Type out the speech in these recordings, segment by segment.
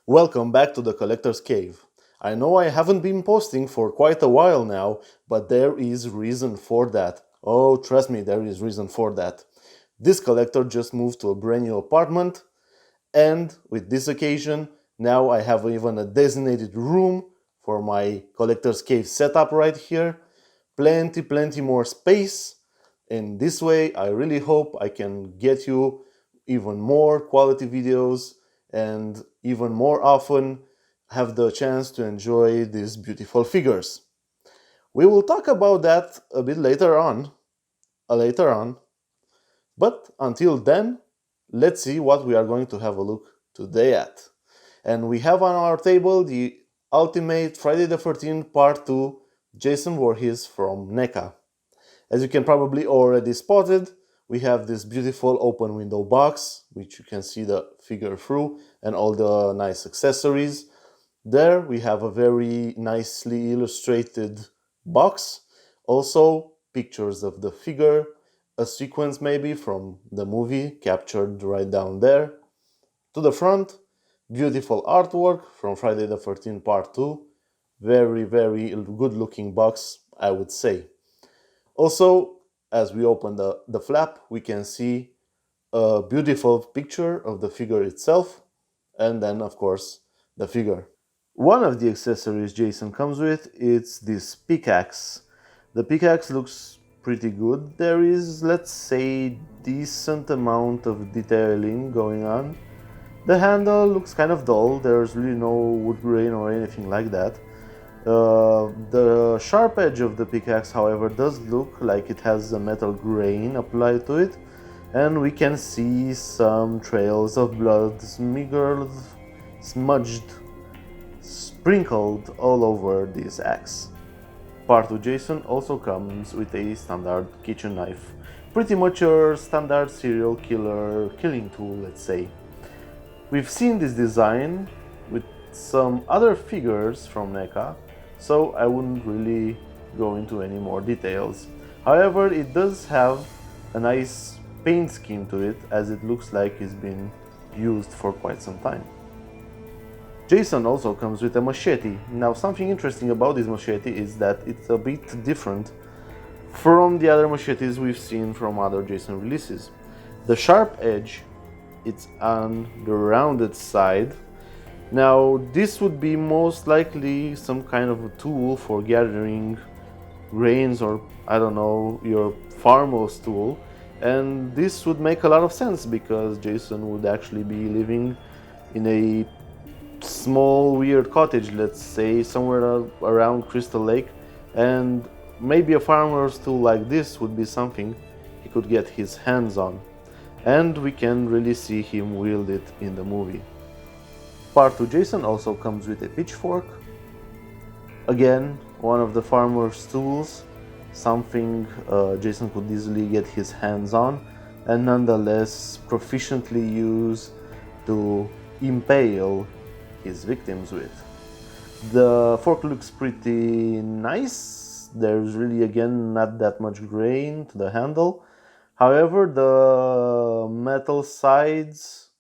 Welcome back to the Collector's Cave. I know I haven't been posting for quite a while now, but there is reason for that. Oh, trust me, there is reason for that. This collector just moved to a brand new apartment, and with this occasion, now I have even a designated room for my Collector's Cave setup right here. Plenty more space. And this way, I really hope I can get you even more quality videos and even more often have the chance to enjoy these beautiful figures. We will talk about that a bit later on. But until then, let's see what we are going to have a look today at. And we have on our table the Ultimate Friday the 13th Part 2 Jason Voorhees from Neca. As you can probably already spotted, we have this beautiful open window box, which you can see the figure through, and all the nice accessories. There we have a very nicely illustrated box. Also, pictures of the figure, a sequence maybe from the movie captured right down there. To the front, beautiful artwork from Friday the 13th Part 2. Very good looking box, I would say. Also, as we open the flap, we can see a beautiful picture of the figure itself, and then, of course, the figure. One of the accessories Jason comes with is this pickaxe. The pickaxe looks pretty good. There is, let's say, decent amount of detailing going on. The handle looks kind of dull. There's really no wood grain or anything like that. The sharp edge of the pickaxe, however, does look like it has a metal grain applied to it, and we can see some trails of blood smudged, sprinkled all over this axe. Part 2 Jason also comes with a standard kitchen knife, pretty much your standard serial killer killing tool, let's say. We've seen this design with some other figures from Neca, so I wouldn't really go into any more details. However, it does have a nice paint scheme to it, as it looks like it's been used for quite some time. Jason also comes with a machete. Now, something interesting about this machete is that it's a bit different from the other machetes we've seen from other Jason releases. The sharp edge, it's on the rounded side. Now, this would be most likely some kind of a tool for gathering grains, or I don't know, your farmer's tool. And this would make a lot of sense because Jason would actually be living in a small weird cottage, let's say, somewhere around Crystal Lake, and maybe a farmer's tool like this would be something he could get his hands on. And we can really see him wield it in the movie. Part 2 Jason also comes with a pitchfork. Again, one of the farmer's tools, something Jason could easily get his hands on and nonetheless proficiently use to impale his victims with. The fork looks pretty nice. There's really, again, not that much grain to the handle. However, the metal sides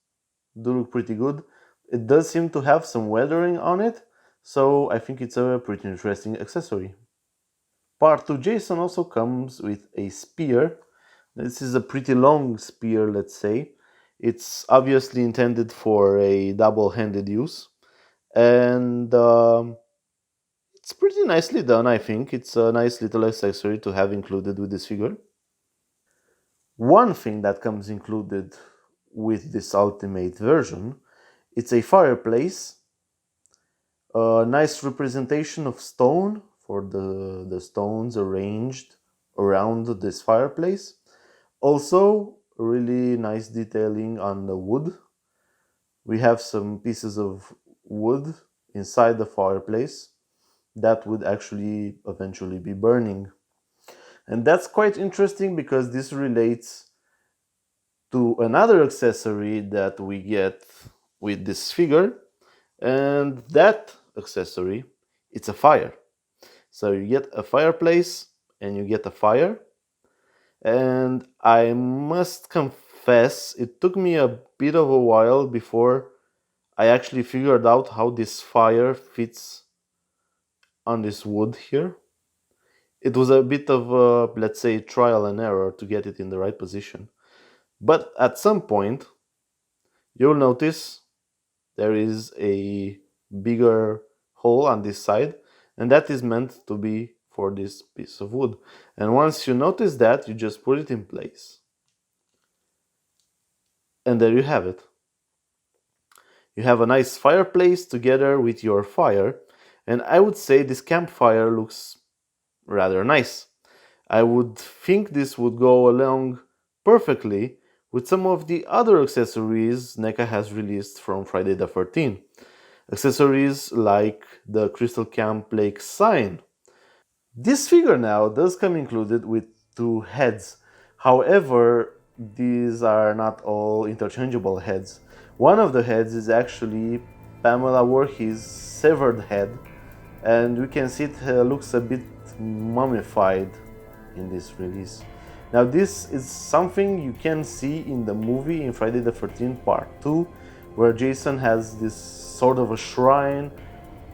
do look pretty good. It does seem to have some weathering on it, so I think it's a pretty interesting accessory. Part 2 Jason also comes with a spear. This is a pretty long spear, let's say. It's obviously intended for a double-handed use, and it's pretty nicely done, I think. It's a nice little accessory to have included with this figure. One thing that comes included with this ultimate version, it's a fireplace, a nice representation of stone for the stones arranged around this fireplace. Also, really nice detailing on the wood. We have some pieces of wood inside the fireplace that would actually eventually be burning. And that's quite interesting because this relates to another accessory that we get with this figure, and that accessory, it's a fire. So you get a fireplace and you get a fire, and I must confess it took me a bit of a while before I actually figured out how this fire fits on this wood here. It was a bit of a, let's say, trial and error to get it in the right position. But at some point, you'll notice there is a bigger hole on this side, and that is meant to be for this piece of wood. And once you notice that, you just put it in place. And there you have it. You have a nice fireplace together with your fire, and I would say this campfire looks rather nice. I would think this would go along perfectly with some of the other accessories Neca has released from Friday the 13th. Accessories like the Crystal Camp Lake sign. This figure now does come included with two heads. However, these are not all interchangeable heads. One of the heads is actually Pamela Voorhees' severed head, and we can see it looks a bit mummified in this release. Now this is something you can see in the movie in Friday the 13th Part 2, where Jason has this sort of a shrine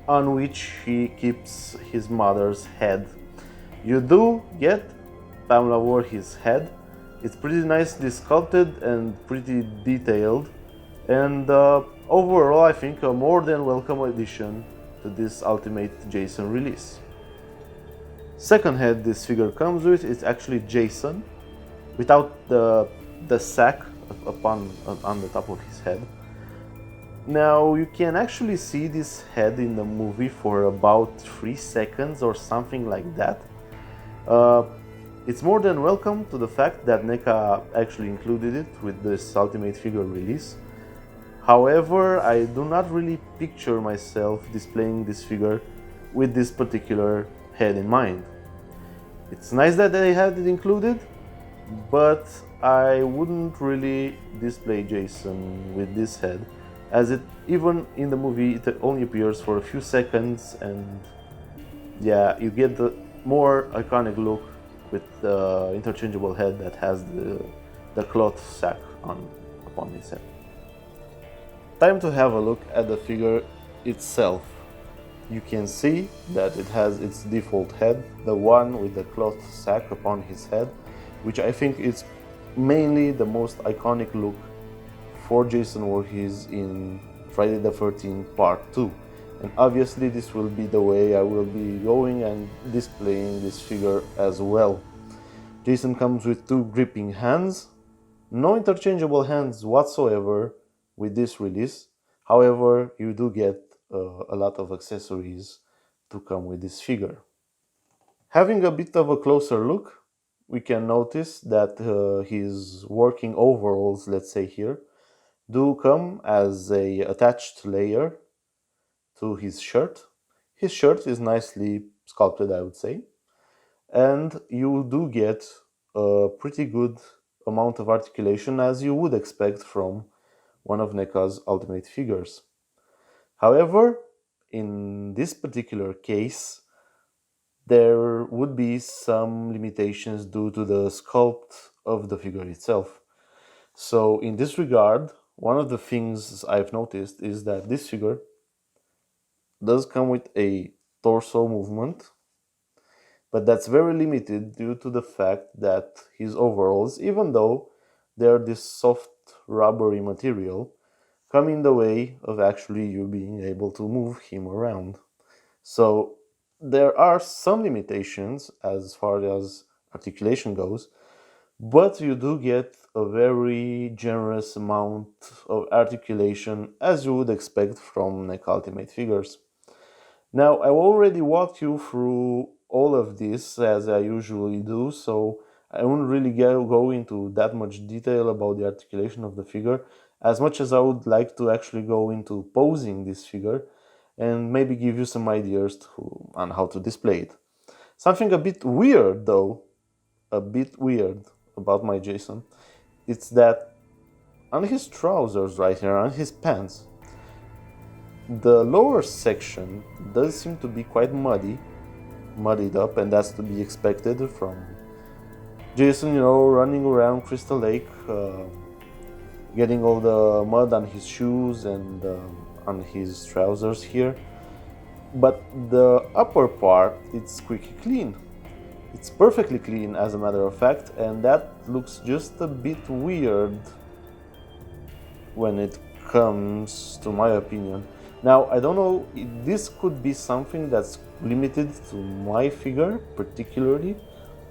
on which he keeps his mother's head. You do get Pamela Voorhees' head. It's pretty nicely sculpted and pretty detailed, and overall I think a more than welcome addition to this Ultimate Jason release. Second head this figure comes with is actually Jason, without the sack on the top of his head. Now you can actually see this head in the movie for about 3 seconds or something like that. It's more than welcome to the fact that Neca actually included it with this Ultimate figure release. However, I do not really picture myself displaying this figure with this particular head in mind. It's nice that they had it included, but I wouldn't really display Jason with this head, as it, even in the movie, it only appears for a few seconds, and yeah, you get the more iconic look with the interchangeable head that has the cloth sack upon his head. Time to have a look at the figure itself. You can see that it has its default head, the one with the cloth sack upon his head, which I think is mainly the most iconic look for Jason Voorhees in Friday the 13th Part 2. And obviously this will be the way I will be going and displaying this figure as well. Jason comes with 2 gripping hands, no interchangeable hands whatsoever with this release. However, you do get a lot of accessories to come with this figure. Having a bit of a closer look, we can notice that his working overalls, let's say here, do come as a attached layer to his shirt. His shirt is nicely sculpted, I would say, and you do get a pretty good amount of articulation, as you would expect from one of Neca's Ultimate figures. However, in this particular case, there would be some limitations due to the sculpt of the figure itself. So in this regard, one of the things I've noticed is that this figure does come with a torso movement, but that's very limited due to the fact that his overalls, even though they're this soft rubbery material, come in the way of actually you being able to move him around. So there are some limitations as far as articulation goes, but you do get a very generous amount of articulation as you would expect from Neca Ultimate figures. Now, I already walked you through all of this as I usually do, so I won't really go into that much detail about the articulation of the figure, as much as I would like to actually go into posing this figure and maybe give you some ideas on how to display it. Something a bit weird though, about my Jason, it's that on his trousers right here, on his pants, the lower section does seem to be quite muddied up, and that's to be expected from Jason, running around Crystal Lake, getting all the mud on his shoes and on his trousers here, but the upper part, it's squeaky clean. It's perfectly clean, as a matter of fact, and that looks just a bit weird when it comes to my opinion. Now, I don't know, this could be something that's limited to my figure particularly,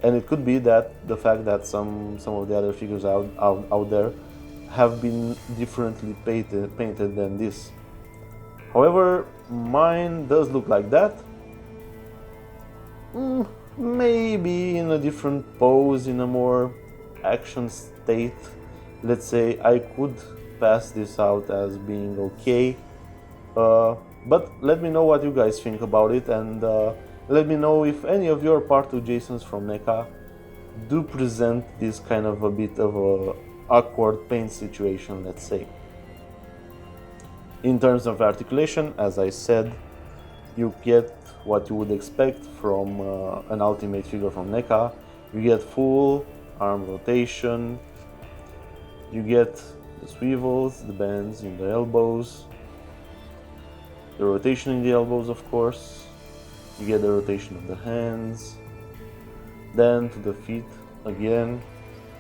and it could be that the fact that some of the other figures out there have been differently painted than this. However, mine does look like that. Maybe in a different pose, in a more action state, let's say, I could pass this out as being okay. But let me know what you guys think about it, and let me know if any of your Part 2 Jasons from Neca do present this kind of a bit of a awkward paint situation, let's say. In terms of articulation, as I said, you get what you would expect from an ultimate figure from Neca. You get full arm rotation, you get the swivels, the bends in the elbows, the rotation in the elbows, of course, you get the rotation of the hands, then to the feet again,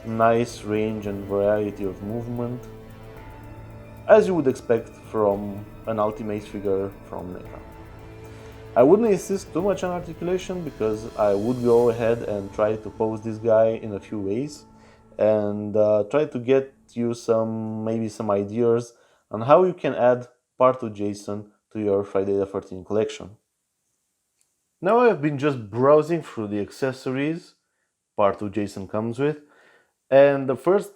nice range and variety of movement, as you would expect from an ultimate figure from Neca. I wouldn't insist too much on articulation, because I would go ahead and try to pose this guy in a few ways and try to get you maybe some ideas on how you can add Part 2 Jason to your Friday the 13th collection. Now I've been just browsing through the accessories Part 2 Jason comes with, and the first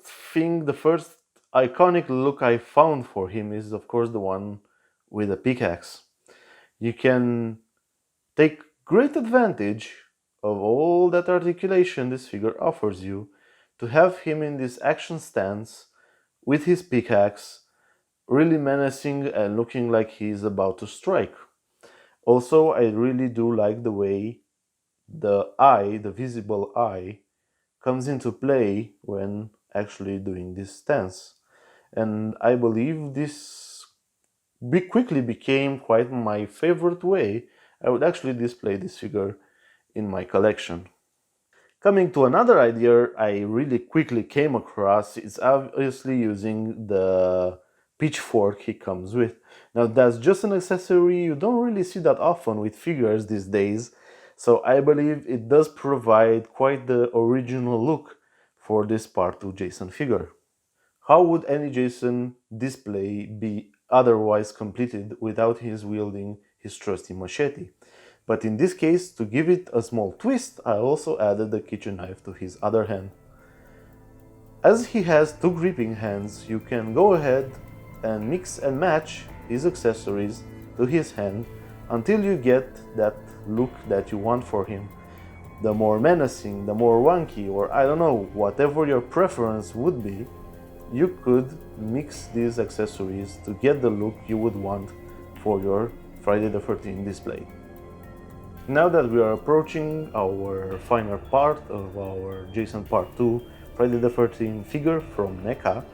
iconic look I found for him is, of course, the one with a pickaxe. You can take great advantage of all that articulation this figure offers you to have him in this action stance with his pickaxe, really menacing and looking like he's about to strike. Also, I really do like the way the eye, the visible eye, comes into play when actually doing this stance. And I believe this quickly became quite my favorite way I would actually display this figure in my collection. Coming to another idea I really quickly came across is obviously using the pitchfork he comes with. Now, that's just an accessory you don't really see that often with figures these days, so I believe it does provide quite the original look for this Part 2 Jason figure. How would any Jason display be otherwise completed without his wielding his trusty machete? But in this case, to give it a small twist, I also added the kitchen knife to his other hand. As he has two gripping hands, you can go ahead and mix and match his accessories to his hand until you get that look that you want for him. The more menacing, the more wonky, or I don't know, whatever your preference would be, you could mix these accessories to get the look you would want for your Friday the 13th display. Now that we are approaching our final part of our Jason Part 2 Friday the 13th figure from Neca,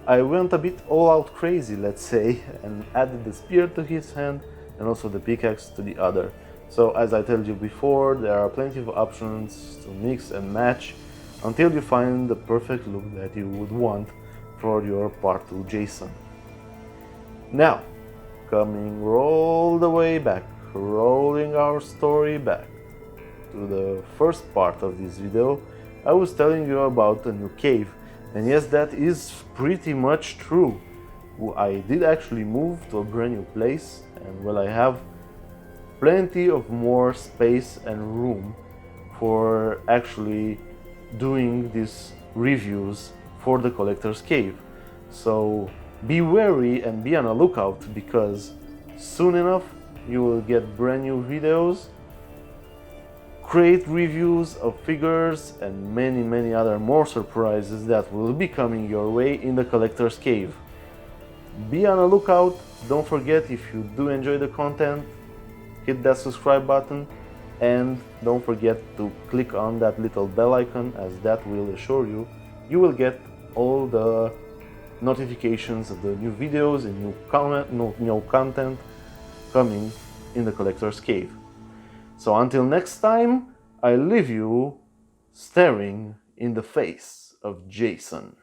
I went a bit all out crazy, let's say, and added the spear to his hand and also the pickaxe to the other. So as I told you before, there are plenty of options to mix and match until you find the perfect look that you would want for your Part 2 Jason. Now, coming all the way back, rolling our story back to the first part of this video, I was telling you about a new cave, and yes, that is pretty much true. I did actually move to a brand new place, and well, I have plenty of more space and room for actually doing these reviews for the collector's cave. So be wary and be on a lookout, because soon enough you will get brand new videos, great reviews of figures, and many other more surprises that will be coming your way in the collector's cave. Be on a lookout. Don't forget, if you do enjoy the content, hit that subscribe button, and don't forget to click on that little bell icon, as that will assure you will get all the notifications of the new videos and new content coming in the Collector's Cave. So until next time, I leave you staring in the face of Jason.